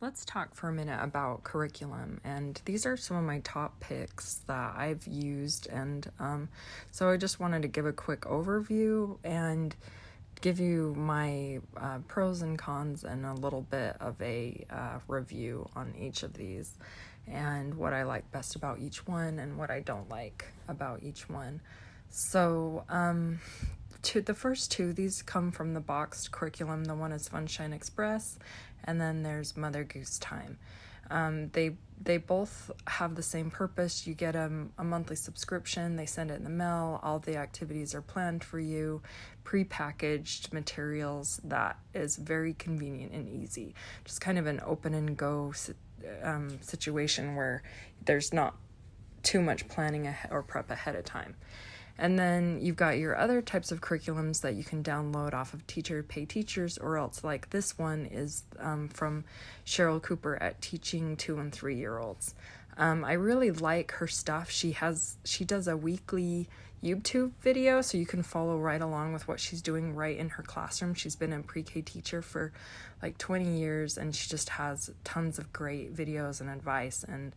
Let's talk for a minute about curriculum, and these are some of my top picks that I've used, and so I just wanted to give a quick overview and give you my pros and cons and a little bit of a review on each of these and what I like best about each one and what I don't like about each one. So the first two, these come from the boxed curriculum. The one is Sunshine Express, and then there's Mother Goose Time. They both have the same purpose. You get a monthly subscription. They send it in the mail. All the activities are planned for you, pre-packaged materials that is very convenient and easy. Just kind of an open and go situation where there's not too much planning or prep ahead of time. And then you've got your other types of curriculums that you can download off of Teacher Pay Teachers, or else like this one is from Cheryl Cooper at Teaching 2 and 3 year olds. I really like her stuff. She does a weekly YouTube video, so you can follow right along with what she's doing right in her classroom. She's been a pre-K teacher for like 20 years, and she just has tons of great videos and advice and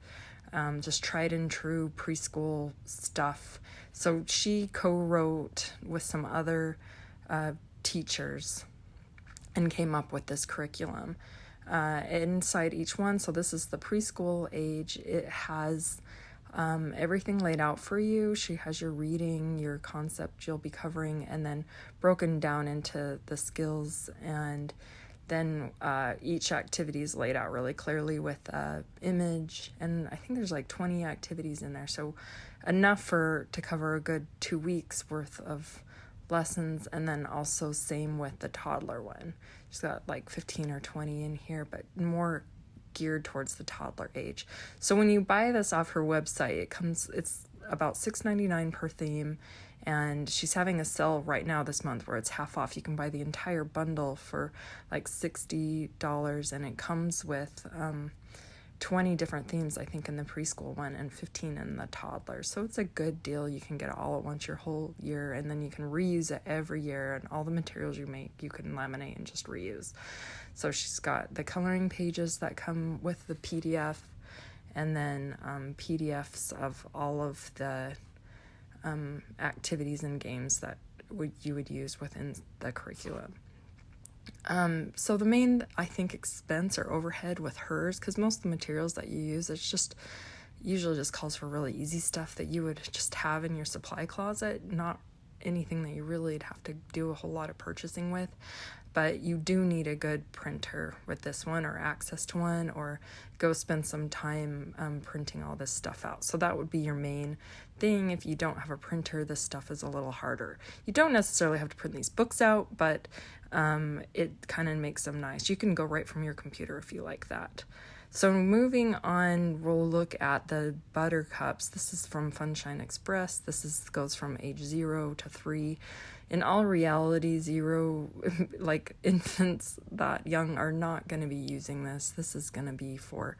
just tried and true preschool stuff. So she co-wrote with some other teachers and came up with this curriculum. Inside each one, so this is the preschool age, it has everything laid out for you. She has your reading, your concept you'll be covering, and then broken down into the skills, and then each activity is laid out really clearly with image, and I think there's like 20 activities in there, so enough to cover a good 2 weeks worth of lessons. And then also same with the toddler one. She's got like 15 or 20 in here, but more geared towards the toddler age. So when you buy this off her website, it's about $6.99 per theme. And she's having a sale right now this month where it's half off. You can buy the entire bundle for like $60, and it comes with 20 different themes, I think, in the preschool one and 15 in the toddler. So it's a good deal. You can get it all at once your whole year, and then you can reuse it every year, and all the materials you make, you can laminate and just reuse. So she's got the coloring pages that come with the PDF, and then PDFs of all of the activities and games that you would use within the curriculum. So the main, I think, expense or overhead with hers, because most of the materials that you use, it's just usually just calls for really easy stuff that you would just have in your supply closet, not anything that you really would have to do a whole lot of purchasing with. But you do need a good printer with this one, or access to one, or go spend some time printing all this stuff out. So that would be your main thing. If you don't have a printer, this stuff is a little harder. You don't necessarily have to print these books out, but it kind of makes them nice. You can go right from your computer if you like that. So moving on, we'll look at the Buttercups. This is from Sunshine Express. Goes from age 0 to 3. In all reality, 0, like infants that young are not going to be using this. This is going to be for,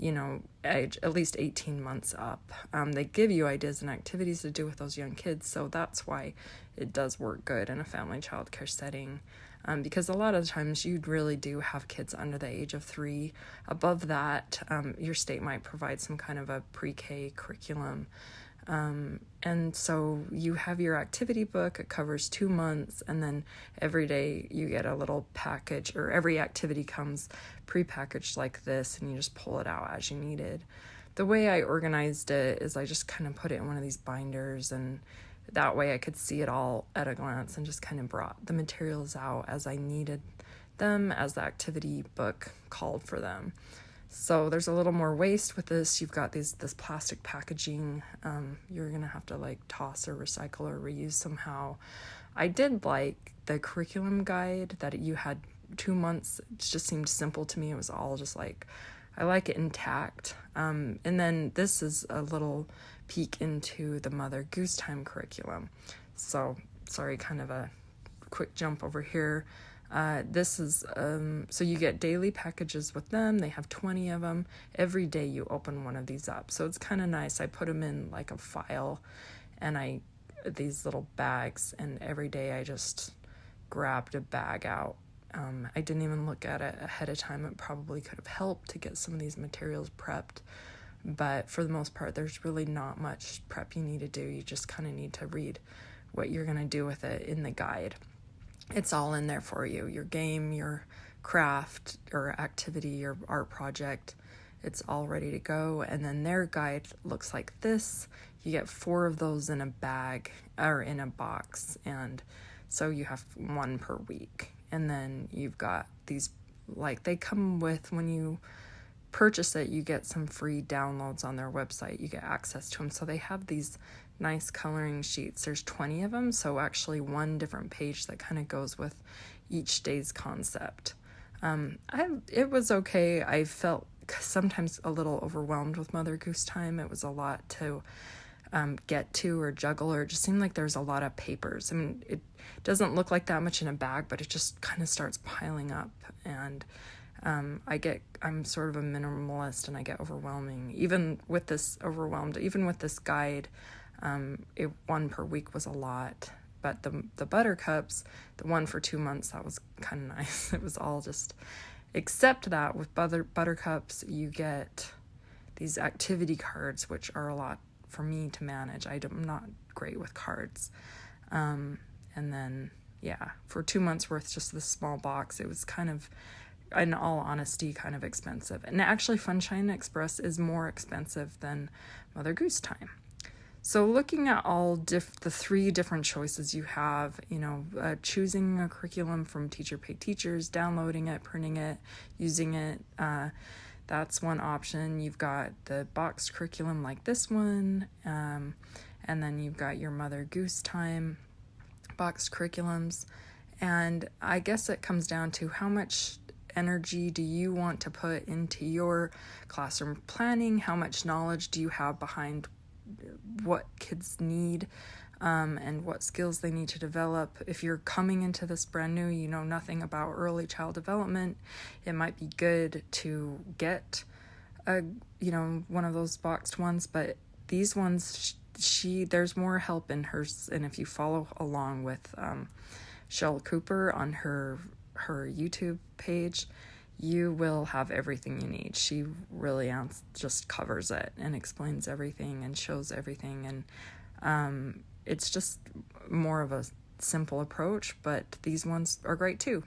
age at least 18 months up. They give you ideas and activities to do with those young kids, so that's why it does work good in a family childcare setting. Because a lot of times you really do have kids under the age of 3. Above that, your state might provide some kind of a pre-K curriculum. And so you have your activity book. It covers 2 months, and then every day you get a little package, or every activity comes pre-packaged like this, and you just pull it out as you need it. The way I organized it is I just kind of put it in one of these binders, and that way I could see it all at a glance and just kind of brought the materials out as I needed them, as the activity book called for them. So there's a little more waste with this. You've got this plastic packaging. You're going to have to like toss or recycle or reuse somehow. I did like the curriculum guide that you had 2 months. It just seemed simple to me. It was all just like, I like it intact. And then this is a little peek into the Mother Goose Time curriculum. So, sorry, kind of a quick jump over here. This is, so you get daily packages with them. They have 20 of them. Every day you open one of these up. So it's kind of nice. I put them in like a file, and these little bags, and every day I just grabbed a bag out I didn't even look at it ahead of time. It probably could have helped to get some of these materials prepped. But for the most part, there's really not much prep you need to do. You just kind of need to read what you're going to do with it in the guide. It's all in there for you. Your game, your craft or activity, your art project, it's all ready to go. And then their guide looks like this. You get 4 of those in a bag or in a box. And so you have 1 per week. And then you've got these, like, they come with, when you purchase it, you get some free downloads on their website. You get access to them. So they have these nice coloring sheets. There's 20 of them. So actually 1 different page that kind of goes with each day's concept. It was okay. I felt sometimes a little overwhelmed with Mother Goose Time. It was a lot to get to or juggle, or it just seemed like there's a lot of papers. I mean, it doesn't look like that much in a bag, but it just kind of starts piling up. And I'm sort of a minimalist, and I get overwhelming. Even with this guide, 1 per week was a lot. But the Buttercups, the 1 for 2 months, that was kind of nice. It was all just, except that with Buttercups, you get these activity cards, which are a lot for me to manage. I'm not great with cards. And then, for 2 months worth, just this small box, it was kind of, in all honesty, kind of expensive. And actually, Funshine Express is more expensive than Mother Goose Time. So looking at all the 3 different choices you have, choosing a curriculum from Teacher Pay Teachers, downloading it, printing it, using it, that's one option. You've got the boxed curriculum like this one, and then you've got your Mother Goose Time boxed curriculums. And I guess it comes down to how much energy do you want to put into your classroom planning? How much knowledge do you have behind what kids need and what skills they need to develop? If you're coming into this brand new, you know nothing about early child development, it might be good to get one of those boxed ones. But these ones, there's more help in hers, and if you follow along with Cheryl Cooper on her YouTube page, you will have everything you need. She really just covers it and explains everything and shows everything. And it's just more of a simple approach, but these ones are great too.